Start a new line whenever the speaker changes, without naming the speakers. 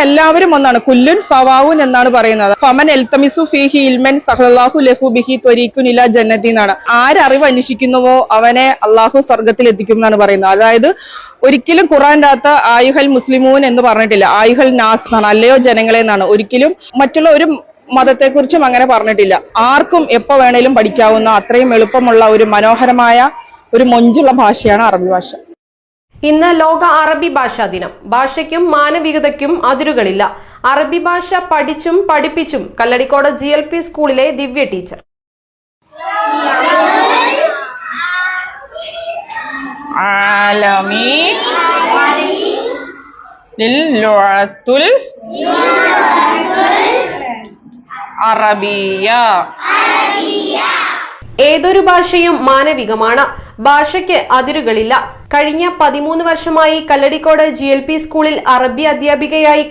എല്ലാവരും ഒന്നാണ്. കുല്ലുൻ സവാവുൻ എന്നാണ് പറയുന്നത്. ഫമൻ എൽതമിസു ഫീഹി ഇൽമൻ സഹല്ലാഹു ലഹു ബിഹി ത്വരീഖുൻ ഇലാ ജന്നതി എന്നാണ്. ആരറിവ് അന്വേഷിക്കുന്നുവോ അവനെ അള്ളാഹു സ്വർഗത്തിൽ എത്തിക്കും എന്നാണ് പറയുന്നത്. അതായത് ഒരിക്കലും ഖുർആന്റെ അകത്ത് ആയുഹൽ മുസ്ലിമൂൻ എന്ന് പറഞ്ഞിട്ടില്ല, ആയുഹൽ നാസ് എന്നാണ്, അല്ലയോ ജനങ്ങളെ എന്നാണ്. ഒരിക്കലും മറ്റുള്ള ഒരു മതത്തെക്കുറിച്ചും അങ്ങനെ പറഞ്ഞിട്ടില്ല. ആർക്കും എപ്പോ വേണേലും പഠിക്കാവുന്ന അത്രയും എളുപ്പമുള്ള ഒരു മനോഹരമായ ഒരു മൊഞ്ചുള്ള ഭാഷയാണ് അറബി ഭാഷ.
ഇന്ന് ലോക അറബി ഭാഷാ ദിനം. ഭാഷയ്ക്കും മാനവികതയ്ക്കും അതിരുകളില്ല. അറബി ഭാഷ പഠിച്ചും പഠിപ്പിച്ചും കല്ലടിക്കോട് GLP സ്കൂളിലെ ദിവ്യ ടീച്ചർ. ഏതൊരു ഭാഷയും മാനവികമാണ്. ഭാഷയ്ക്ക് അതിരുകളില്ല. കഴിഞ്ഞ 13 വർഷമായി കല്ലടിക്കോട് GLP സ്കൂളിൽ അറബി അധ്യാപികയായി